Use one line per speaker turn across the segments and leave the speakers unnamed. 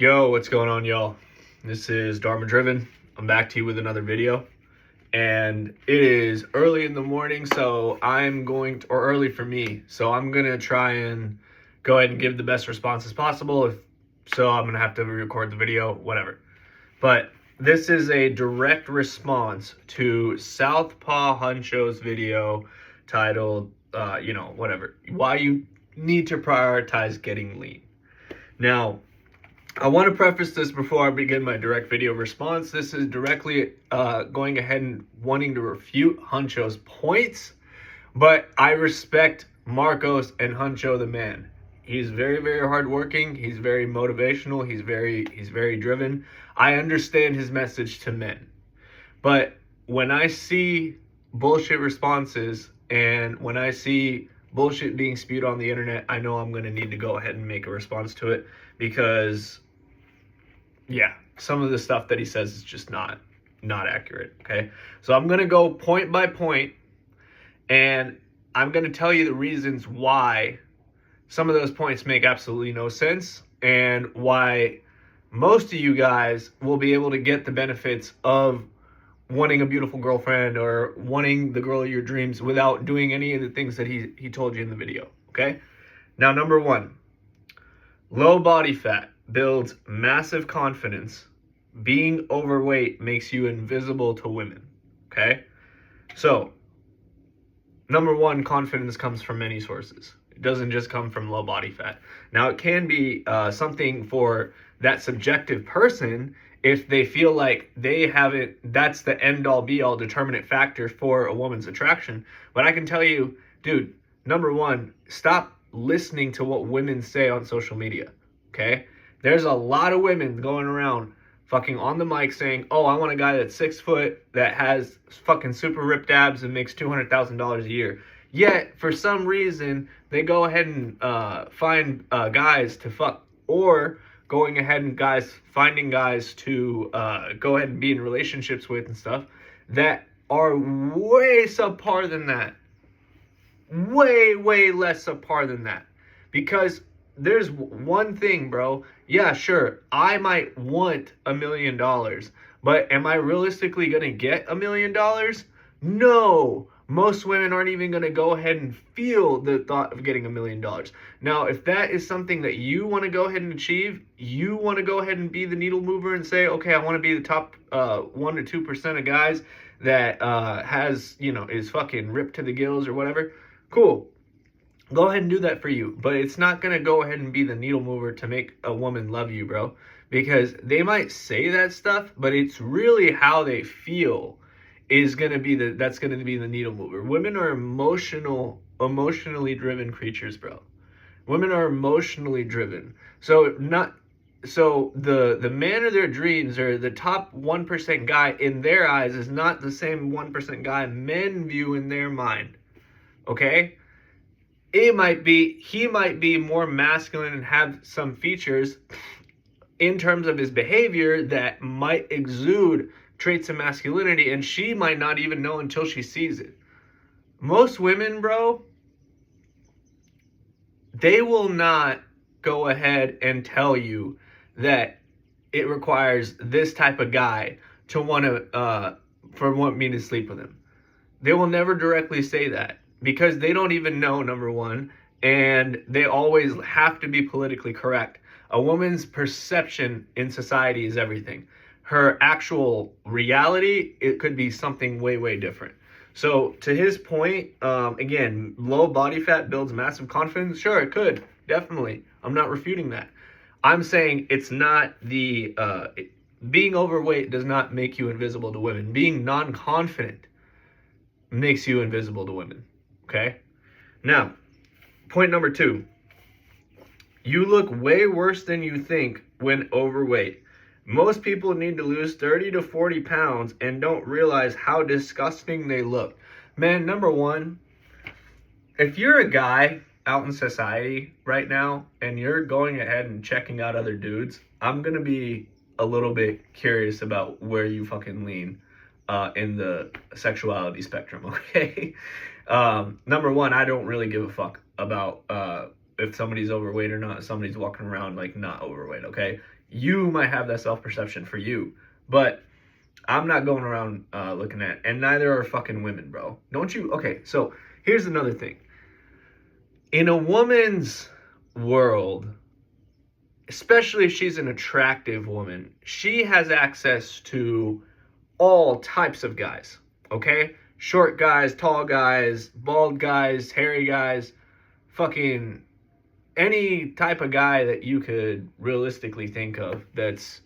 Yo, what's going on, y'all? This is Dharma Driven. I'm back to you with another video. And it is early in the morning, so or early for me, so I'm going to try and go ahead and give the best responses possible. I'm going to have to record the video, whatever. But this is a direct response to Southpaw Huncho's video titled, whatever, why you need to prioritize getting lean. Now, I want to preface this before I begin my direct video response. This is directly going ahead and wanting to refute Huncho's points, but I respect Marcos and Huncho the man. He's very, very hardworking. He's very motivational. He's very driven. I understand his message to men, but when I see bullshit responses and when I see bullshit being spewed on the internet, I know I'm going to need to go ahead and make a response to it because some of the stuff that he says is just not accurate, okay? So I'm going to go point by point, and I'm going to tell you the reasons why some of those points make absolutely no sense and why most of you guys will be able to get the benefits of wanting a beautiful girlfriend or wanting the girl of your dreams without doing any of the things that he told you in the video, okay? Now, number one, low body fat builds massive confidence. Being overweight makes you invisible to women, okay? So, number one, confidence comes from many sources. It doesn't just come from low body fat. Now, it can be something for that subjective person if they feel like that's the end-all be-all determinant factor for a woman's attraction. But I can tell you, dude, number one, stop listening to what women say on social media, okay? There's a lot of women going around fucking on the mic saying, oh, I want a guy that's 6 foot, that has fucking super ripped abs and makes $200,000 a year. Yet, for some reason, they go ahead and find guys to fuck, or going ahead and finding guys to go ahead and be in relationships with and stuff that are way subpar than that. Way, way less subpar than that. Because there's one thing, bro. Yeah, sure, I might want $1 million, but am I realistically going to get $1 million? No. Most women aren't even going to go ahead and feel the thought of getting $1 million. Now, if that is something that you want to go ahead and achieve, you want to go ahead and be the needle mover and say, okay, I want to be the top 1 to 2% of guys that is fucking ripped to the gills or whatever, cool. Go ahead and do that for you. But it's not going to go ahead and be the needle mover to make a woman love you, bro. Because they might say that stuff, but it's really how they feel that's going to be the needle mover. Women are emotionally driven creatures, bro. Women are emotionally driven. So the man of their dreams, or the top 1% guy in their eyes, is not the same 1% guy men view in their mind. Okay? He might be more masculine and have some features in terms of his behavior that might exude traits of masculinity, and she might not even know until she sees it. Most women, bro, they will not go ahead and tell you that it requires this type of guy to want me to sleep with him. They will never directly say that because they don't even know, number one, and they always have to be politically correct. A woman's perception in society is everything. Her actual reality, it could be something way, way different. So to his point, again, low body fat builds massive confidence. Sure, it could, definitely. I'm not refuting that. I'm saying it's not being overweight does not make you invisible to women. Being non-confident makes you invisible to women, okay? Now, point number 2. You look way worse than you think when overweight. Most people need to lose 30 to 40 pounds and don't realize how disgusting they look. Man, number one, if you're a guy out in society right now and you're going ahead and checking out other dudes, I'm going to be a little bit curious about where you fucking lean in the sexuality spectrum, okay? Number one, I don't really give a fuck about if somebody's overweight or not, if somebody's walking around like not overweight, okay? You might have that self-perception for you, but I'm not going around looking at, and neither are fucking women, bro. Don't you? Okay, so here's another thing. In a woman's world, especially if she's an attractive woman, she has access to all types of guys, okay? Short guys, tall guys, bald guys, hairy guys, fucking any type of guy that you could realistically think of that's,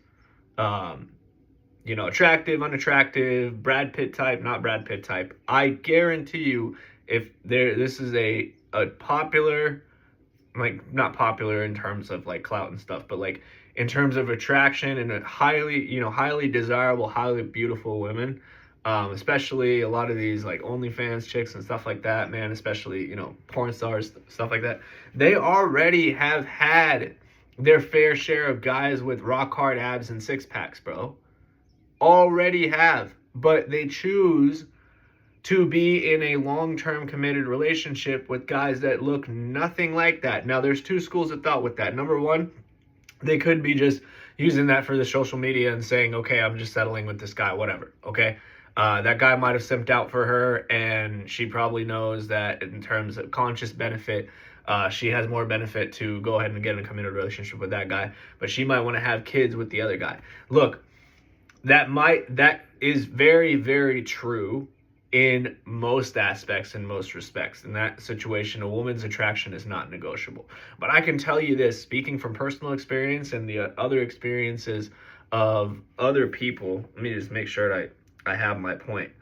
attractive, unattractive, Brad Pitt type, not Brad Pitt type. I guarantee you, if this is a popular, like not popular in terms of like clout and stuff, but like in terms of attraction and a highly desirable, highly beautiful women, especially a lot of these like OnlyFans chicks and stuff like that, man, especially, porn stars, stuff like that. They already have had their fair share of guys with rock hard abs and six packs, bro. Already have, but they choose to be in a long-term committed relationship with guys that look nothing like that. Now, there's two schools of thought with that. Number one, they could be just using that for the social media and saying, okay, I'm just settling with this guy, whatever, okay? That guy might have simped out for her, and she probably knows that in terms of conscious benefit, she has more benefit to go ahead and get in a committed relationship with that guy, but she might want to have kids with the other guy. Look, that is very, very true in most aspects, in most respects. In that situation, a woman's attraction is not negotiable. But I can tell you this, speaking from personal experience and the other experiences of other people, let me just make sure I have my point.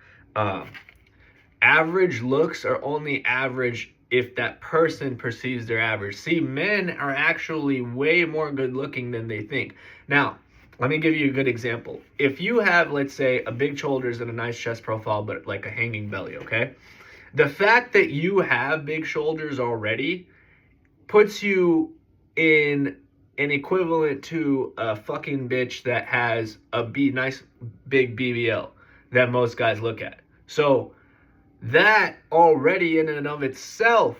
Average looks are only average if that person perceives they're average. See, men are actually way more good looking than they think. Now, let me give you a good example. If you have, let's say, a big shoulders and a nice chest profile, but like a hanging belly, okay? The fact that you have big shoulders already puts you in an equivalent to a fucking bitch that has a nice big BBL that most guys look at. So that already in and of itself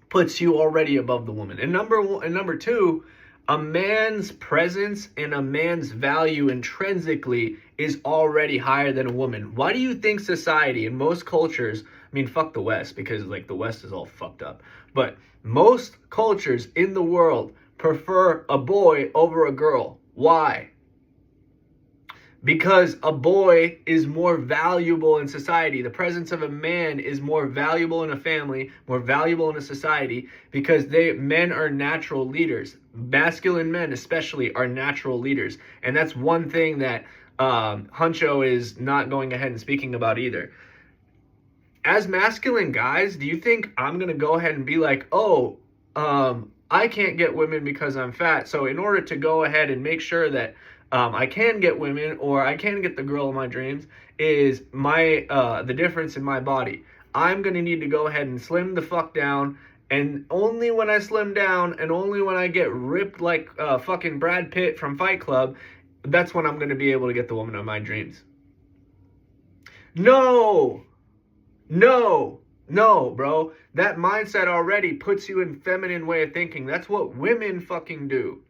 puts you already above the woman. And number two, a man's presence and a man's value intrinsically is already higher than a woman. Why do you think society in most cultures, I mean, fuck the West, because like the West is all fucked up, but most cultures in the world prefer a boy over a girl? Why? Because a boy is more valuable in society. The presence of a man is more valuable in a family, more valuable in a society, because men are natural leaders. Masculine men especially are natural leaders. And that's one thing that Huncho is not going ahead and speaking about either. As masculine guys, do you think I'm going to go ahead and be like, I can't get women because I'm fat, so in order to go ahead and make sure that I can get women, or I can get the girl of my dreams, is the difference in my body. I'm going to need to go ahead and slim the fuck down, and only when I slim down, and only when I get ripped like fucking Brad Pitt from Fight Club, that's when I'm going to be able to get the woman of my dreams. No, bro. That mindset already puts you in feminine way of thinking. That's what women fucking do.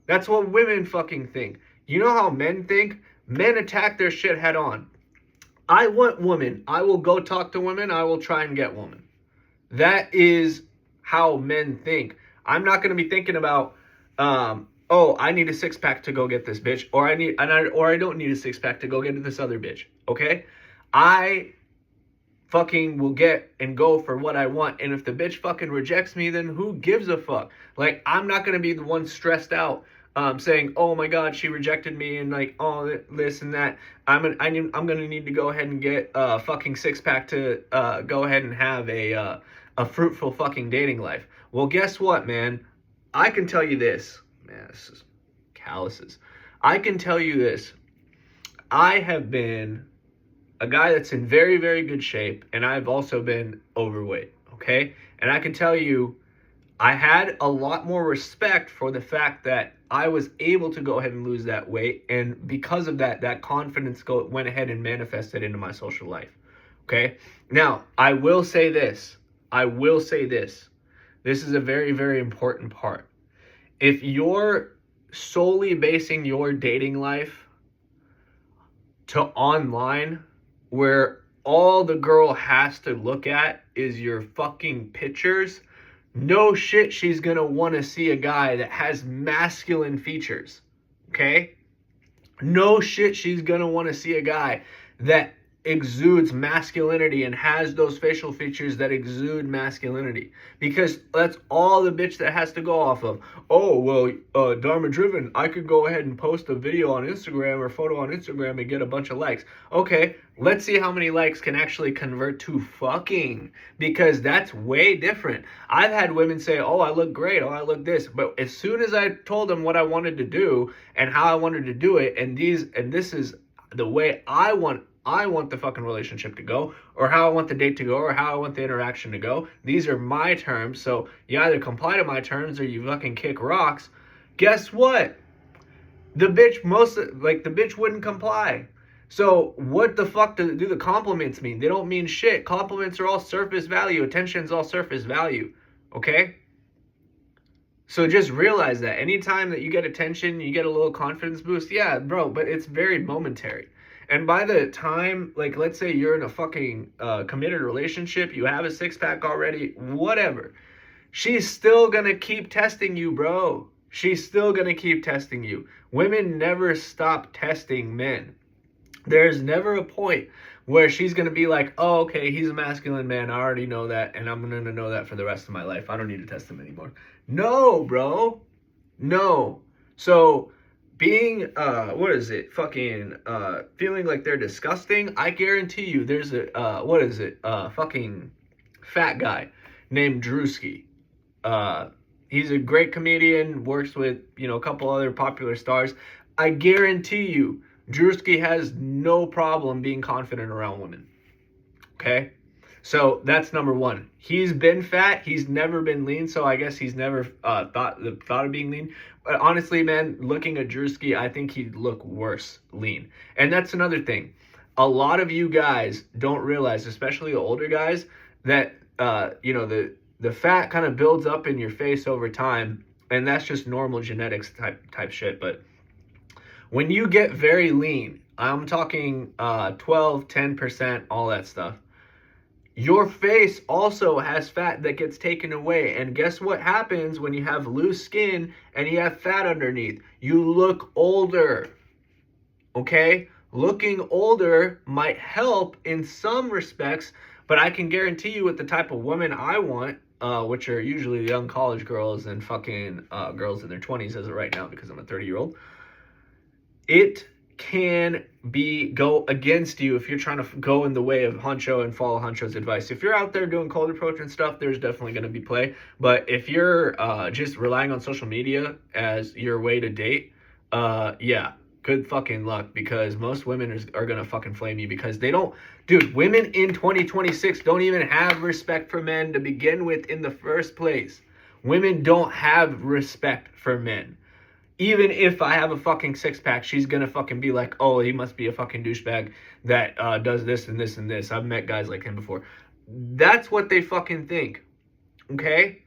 That's what women fucking think. You know how men think? Men attack their shit head on. I want women. I will go talk to women. I will try and get women. That is how men think. I'm not going to be thinking about, I need a six-pack to go get this bitch, or I don't need a six-pack to go get this other bitch. Okay? I fucking will get and go for what I want, and if the bitch fucking rejects me, then who gives a fuck? Like, I'm not going to be the one stressed out saying, oh my god, she rejected me, and like, oh, this and that. I'm gonna need to go ahead and get a fucking six-pack to go ahead and have a fruitful fucking dating life. Well, guess what, man? I can tell you this. Man, this is calluses. I can tell you this. I have been a guy that's in very, very good shape, and I've also been overweight, okay? And I can tell you, I had a lot more respect for the fact that I was able to go ahead and lose that weight, and because of that, that confidence went ahead and manifested into my social life, okay? Now, I will say this. This is a very, very important part. If you're solely basing your dating life to online, where all the girl has to look at is your fucking pictures, no shit, she's gonna want to see a guy that has masculine features. Okay? No shit, she's gonna want to see a guy that exudes masculinity and has those facial features that exude masculinity, because that's all the bitch that has to go off of. Oh well, Dharma Driven, I could go ahead and post a video on Instagram or photo on Instagram and get a bunch of likes. Okay, let's see how many likes can actually convert to fucking, because that's way different. I've had women say, oh, I look great, oh, I look this, but as soon as I told them what I wanted to do and how I wanted to do it, and this is the way I want the fucking relationship to go, or how I want the date to go, or how I want the interaction to go. These are my terms, so you either comply to my terms or you fucking kick rocks. Guess what? The bitch wouldn't comply. So what the fuck do the compliments mean? They don't mean shit. Compliments are all surface value. Attention's all surface value. Okay? So just realize that anytime that you get attention, you get a little confidence boost. Yeah, bro, but it's very momentary. And by the time, like, let's say you're in a fucking committed relationship, you have a six-pack already, whatever. She's still gonna keep testing you, bro. She's still gonna keep testing you. Women never stop testing men. There's never a point where she's gonna be like, oh, okay, he's a masculine man, I already know that, and I'm gonna know that for the rest of my life. I don't need to test him anymore. No, bro. No. So being feeling like they're disgusting, I guarantee you there's a fucking fat guy named Drewski. He's a great comedian, works with, a couple other popular stars. I guarantee you Drewski has no problem being confident around women. Okay? So that's number one. He's been fat. He's never been lean. So I guess he's never thought of being lean. But honestly, man, looking at Drewski, I think he'd look worse lean. And that's another thing. A lot of you guys don't realize, especially the older guys, that the fat kind of builds up in your face over time, and that's just normal genetics type shit. But when you get very lean, I'm talking 12, 10%, all that stuff, your face also has fat that gets taken away. And guess what happens when you have loose skin and you have fat underneath? You look older. Okay? Looking older might help in some respects, but I can guarantee you with the type of women I want, which are usually young college girls and fucking girls in their 20s as of right now, because I'm a 30-year-old, it can go against you if you're trying to go in the way of Huncho and follow Huncho's advice. If you're out there doing cold approach and stuff, there's definitely going to be play. But if you're just relying on social media as your way to date, yeah, good fucking luck, because most women are going to fucking flame you, because they don't, dude, women in 2026 don't even have respect for men to begin with in the first place. Women don't have respect for men. Even if I have a fucking six-pack, she's gonna fucking be like, oh, he must be a fucking douchebag that does this and this and this. I've met guys like him before. That's what they fucking think, okay?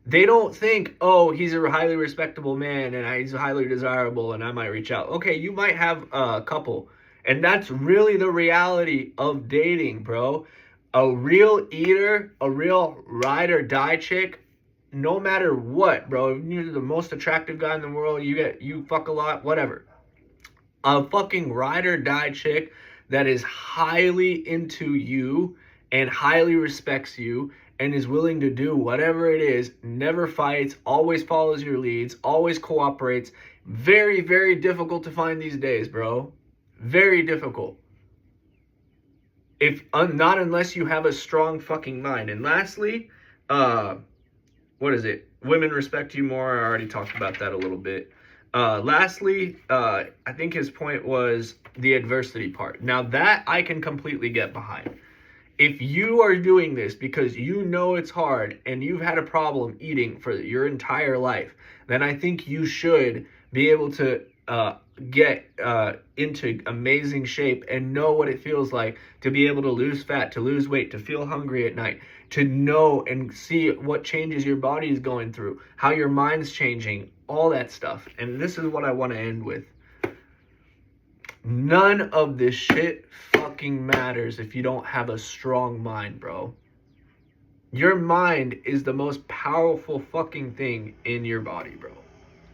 They don't think, oh, he's a highly respectable man and he's highly desirable and I might reach out. Okay, you might have a couple. And that's really the reality of dating, bro. A real eater, a real ride or die chick, no matter what, bro, if you're the most attractive guy in the world, you fuck a lot, whatever. A fucking ride or die chick that is highly into you and highly respects you and is willing to do whatever it is, never fights, always follows your leads, always cooperates. Very, very difficult to find these days, bro. Very difficult. Not unless you have a strong fucking mind. And lastly, women respect you more. I already talked about that a little bit. Lastly, I think his point was the adversity part. Now that I can completely get behind. If you are doing this because you know it's hard and you've had a problem eating for your entire life, then I think you should be able to get into amazing shape and know what it feels like to be able to lose fat, to lose weight, to feel hungry at night, to know and see what changes your body is going through, how your mind's changing, all that stuff. And this is what I want to end with. None of this shit fucking matters if you don't have a strong mind, bro. Your mind is the most powerful fucking thing in your body, bro.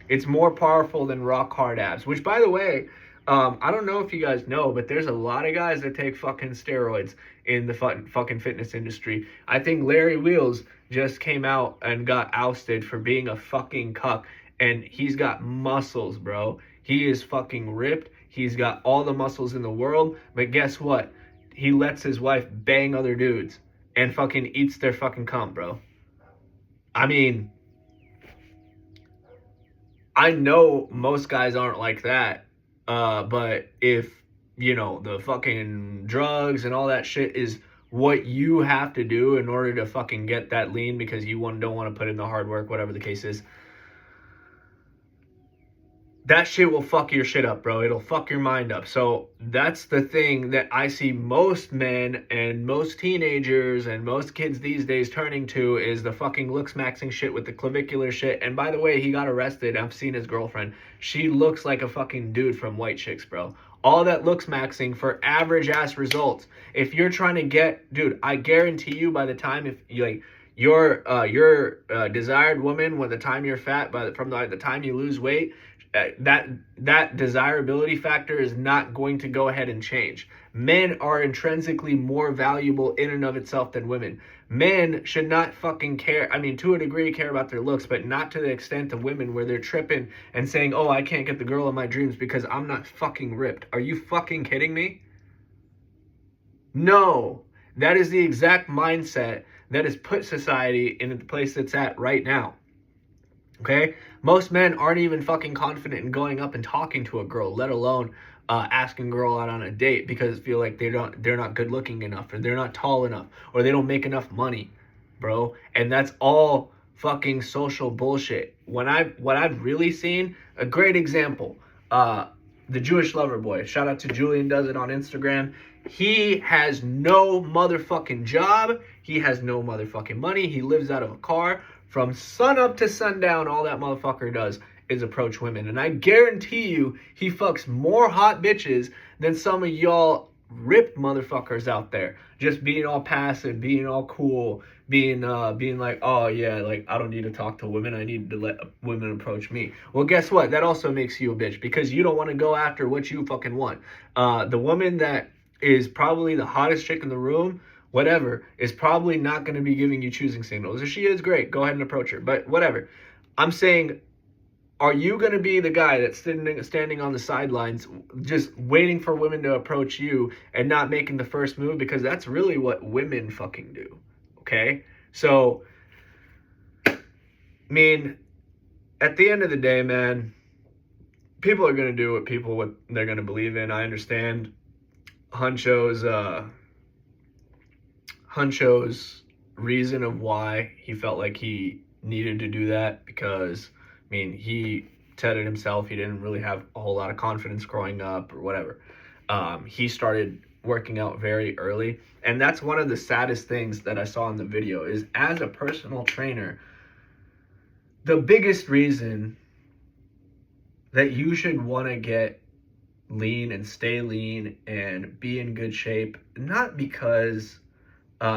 It's more powerful than rock hard abs, which, by the way, I don't know if you guys know, but there's a lot of guys that take fucking steroids in the fucking fitness industry. I think Larry Wheels just came out and got ousted for being a fucking cuck, and he's got muscles, bro. He is fucking ripped. He's got all the muscles in the world, but guess what? He lets his wife bang other dudes and fucking eats their fucking cum, bro. I mean, I know most guys aren't like that, but if, you know, the fucking drugs and all that shit is what you have to do in order to fucking get that lean because you don't want to put in the hard work, whatever the case is, that shit will fuck your shit up, bro. It'll fuck your mind up. So that's the thing that I see most men and most teenagers and most kids these days turning to is the fucking looks maxing shit with the clavicular shit. And by the way, he got arrested. I've seen his girlfriend. She looks like a fucking dude from White Chicks, bro. All that looks maxing for average ass results. If you're trying to get, dude, I guarantee you by the time if you like your desired woman, when the time you're fat, from the time you lose weight, that desirability factor is not going to go ahead and change. Men are intrinsically more valuable in and of itself than women. Men should not fucking care. I mean, to a degree, care about their looks, but not to the extent of women where they're tripping and saying, oh, I can't get the girl of my dreams because I'm not fucking ripped. Are you fucking kidding me? No. That is the exact mindset that has put society in the place it's at right now. Okay? Most men aren't even fucking confident in going up and talking to a girl, let alone asking a girl out on a date because they feel like they're not good looking enough, or they're not tall enough, or they don't make enough money, bro. And that's all fucking social bullshit. What I've really seen, a great example, the Jewish Lover Boy. Shout out to Julian, does it on Instagram. He has no motherfucking job. He has no motherfucking money. He lives out of a car. From sun up to sundown, all that motherfucker does is approach women. And I guarantee you, he fucks more hot bitches than some of y'all ripped motherfuckers out there. Just being all passive, being all cool, being like, oh yeah, like I don't need to talk to women. I need to let women approach me. Well, guess what? That also makes you a bitch because you don't want to go after what you fucking want. The woman that is probably the hottest chick in the room, whatever, is probably not going to be giving you choosing signals. If she is, great, go ahead and approach her. But whatever. I'm saying, are you going to be the guy that's standing on the sidelines just waiting for women to approach you and not making the first move? Because that's really what women fucking do. Okay? So, I mean, at the end of the day, man, people are going to do what they're going to believe in. I understand Huncho's reason of why he felt like he needed to do that, because I mean, he said it himself, he didn't really have a whole lot of confidence growing up or whatever. He started working out very early, and that's one of the saddest things that I saw in the video is, as a personal trainer, the biggest reason that you should want to get lean and stay lean and be in good shape, not because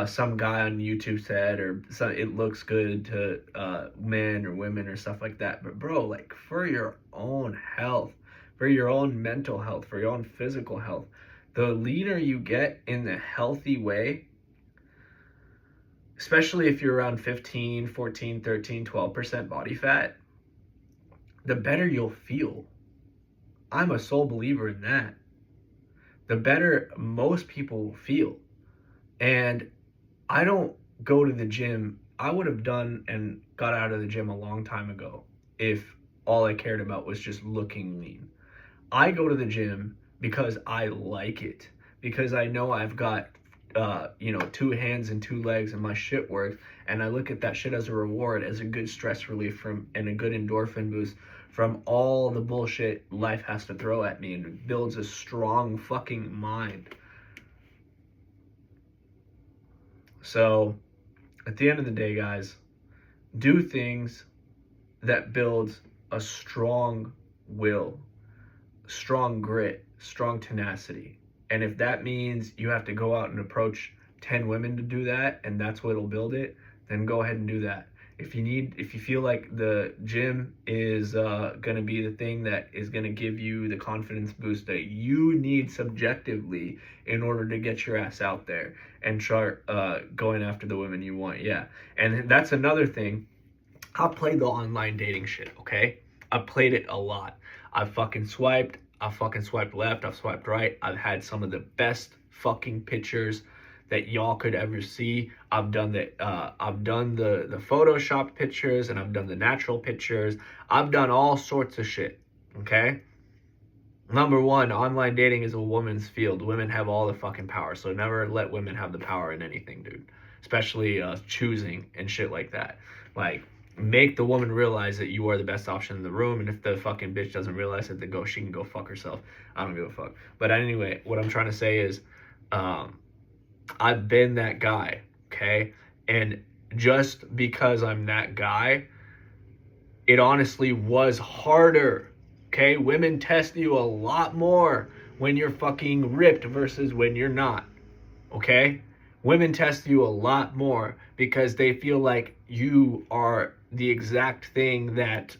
some guy on YouTube said, or it looks good to men or women or stuff like that, but bro, like for your own health, for your own mental health, for your own physical health, the leaner you get in the healthy way, especially if you're around 15, 14, 13, 12% body fat, the better you'll feel. I'm a sole believer in that. The better most people feel. And I don't go to the gym. I would have done and got out of the gym a long time ago if all I cared about was just looking lean. I go to the gym because I like it, because I know I've got 2 hands and 2 legs and my shit works, and I look at that shit as a reward, as a good stress relief and a good endorphin boost from all the bullshit life has to throw at me, and it builds a strong fucking mind. So at the end of the day, guys, do things that builds a strong will, strong grit, strong tenacity. And if that means you have to go out and approach 10 women to do that, and that's what'll build it, then go ahead and do that. If you feel like the gym is gonna be the thing that is gonna give you the confidence boost that you need subjectively in order to get your ass out there and start going after the women you want, yeah. And that's another thing. I played the online dating shit, okay? I played it a lot. I've fucking swiped left, I've swiped right. I've had some of the best fucking pictures that y'all could ever see. I've done the Photoshop pictures, and I've done the natural pictures. I've done all sorts of shit, okay? Number one, online dating is a woman's field. Women have all the fucking power, so never let women have the power in anything, dude. Especially choosing and shit like that. Like, make the woman realize that you are the best option in the room, and if the fucking bitch doesn't realize it, then she can go fuck herself. I don't give a fuck. But anyway, what I'm trying to say is, I've been that guy, okay? And just because I'm that guy, it honestly was harder, okay? Women test you a lot more when you're fucking ripped versus when you're not, okay? Women test you a lot more because they feel like you are the exact thing that,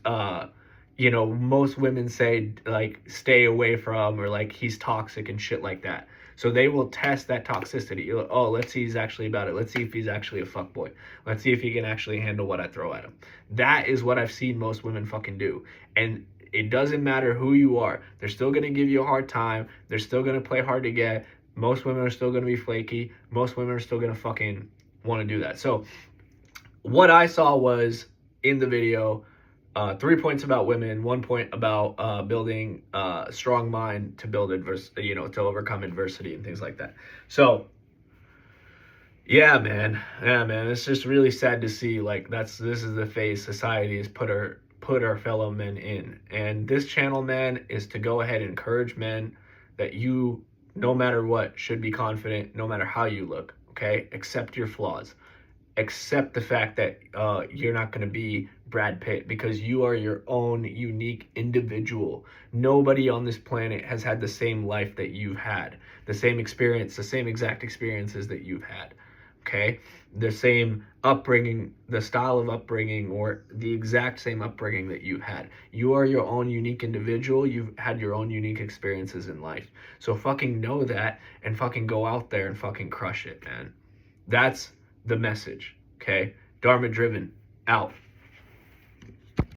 most women say, like, stay away from, or like, he's toxic and shit like that. So they will test that toxicity. Oh, let's see he's actually about it. Let's see if he's actually a fuckboy. Let's see if he can actually handle what I throw at him. That is what I've seen most women fucking do. And it doesn't matter who you are. They're still going to give you a hard time. They're still going to play hard to get. Most women are still going to be flaky. Most women are still going to fucking want to do that. So what I saw was, in the video, 3 points about women, 1 point about building a strong mind to build to overcome adversity and things like that. So yeah, man, it's just really sad to see, like, this is the phase society has put our fellow men in. And this channel, man, is to go ahead and encourage men that you, no matter what, should be confident no matter how you look, okay? Accept your flaws. Accept the fact that you're not going to be Brad Pitt, because you are your own unique individual. Nobody on this planet has had the same life that you've had, the same experience, the same exact experiences that you've had, okay? The same upbringing, the style of upbringing, or the exact same upbringing that you've had. You are your own unique individual. You've had your own unique experiences in life. So fucking know that, and fucking go out there and fucking crush it, man. That's the message, okay? Dharma Driven, out.